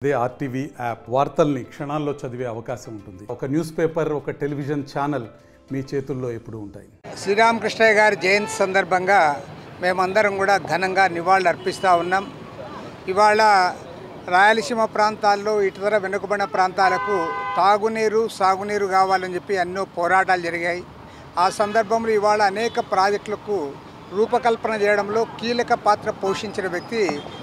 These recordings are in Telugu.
అదే ఆర్టీవీ యాప్ వార్తల్ని క్షణాల్లో చదివే అవకాశం ఉంటుంది. ఒక న్యూస్ పేపర్, ఒక టెలివిజన్ ఛానల్ మీ చేతుల్లో ఎప్పుడూ ఉంటాయి. శ్రీరామకృష్ణయ్య గారి జయంతి సందర్భంగా మేమందరం కూడా ఘనంగా నివాళులు అర్పిస్తూ ఉన్నాం. ఇవాళ రాయలసీమ ప్రాంతాల్లో ఇతర వెనుకబడిన ప్రాంతాలకు తాగునీరు సాగునీరు కావాలని చెప్పి ఎన్నో పోరాటాలు జరిగాయి. ఆ సందర్భంలో ఇవాళ అనేక ప్రాజెక్టులకు రూపకల్పన చేయడంలో కీలక పాత్ర పోషించిన వ్యక్తి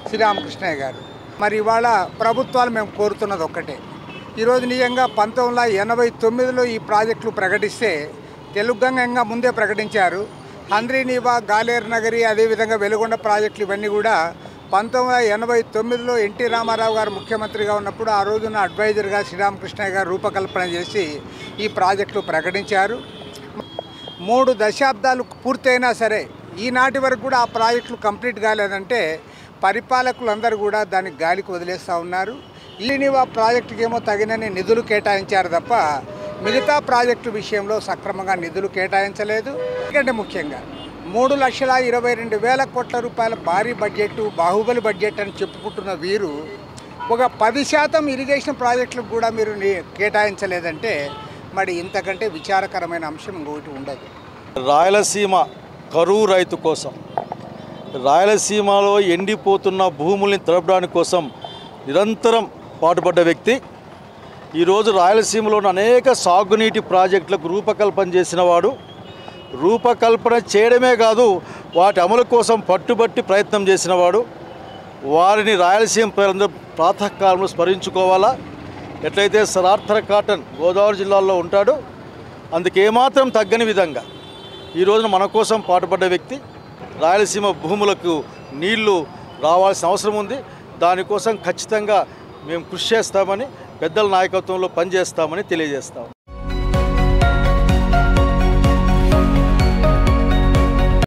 శ్రీరామకృష్ణయ్య గారు. మరి ఇవాళ ప్రభుత్వాలు మేము కోరుతున్నది ఒక్కటే. ఈరోజు నిజంగా 1989లో ఈ ప్రాజెక్టులు ప్రకటిస్తే తెలుగంగా ముందే ప్రకటించారు. హంద్రీనీవా, గాలేరు నగరి, అదేవిధంగా వెలుగొండ ప్రాజెక్టులు ఇవన్నీ కూడా 1989లో ఎన్టీ రామారావు గారు ముఖ్యమంత్రిగా ఉన్నప్పుడు ఆ రోజున అడ్వైజర్గా శ్రీరామకృష్ణయ్య గారు రూపకల్పన చేసి ఈ ప్రాజెక్టులు ప్రకటించారు. 3 దశాబ్దాలు పూర్తయినా సరే ఈనాటి వరకు కూడా ఆ ప్రాజెక్టులు కంప్లీట్ కాలేదంటే పరిపాలకులందరూ కూడా దాన్ని గాలికి వదిలేస్తూ ఉన్నారు. హంద్రీనీవా ప్రాజెక్టుకి ఏమో తగినన్ని నిధులు కేటాయించారు తప్ప మిగతా ప్రాజెక్టు విషయంలో సక్రమంగా నిధులు కేటాయించలేదు. ఎందుకంటే ముఖ్యంగా 3,22,000 కోట్ల రూపాయల భారీ బడ్జెట్, బాహుబలి బడ్జెట్ అని చెప్పుకుంటున్న వీరు ఒక 10% ఇరిగేషన్ ప్రాజెక్టులకు కూడా మీరు కేటాయించలేదంటే మరి ఇంతకంటే విచారకరమైన అంశం ఇంకొకటి ఉండదు. రాయలసీమ కరువు రైతు కోసం, రాయలసీమలో ఎండిపోతున్న భూముల్ని తడపడానికి కోసం నిరంతరం పాటుపడ్డ వ్యక్తి. ఈరోజు రాయలసీమలో అనేక సాగునీటి ప్రాజెక్టులకు రూపకల్పన చేసిన వాడు. రూపకల్పన చేయడమే కాదు, వాటి అమలు కోసం పట్టుబట్టి ప్రయత్నం చేసిన వాడు. వారిని రాయలసీమ ప్రజలందరూ ప్రాతకాలంలో స్మరించుకోవాలా. ఎట్లయితే సర్ ఆర్థర్ కాటన్ గోదావరి జిల్లాలో ఉంటాడో అందుకేమాత్రం తగ్గని విధంగా ఈ రోజున మన కోసం పాటుపడ్డ వ్యక్తి. రాయలసీమ భూములకు నీళ్లు రావాల్సిన అవసరం ఉంది. దానికోసం ఖచ్చితంగా మేము కృషి చేస్తామని, పెద్దల నాయకత్వంలో పనిచేస్తామని తెలియజేస్తాం.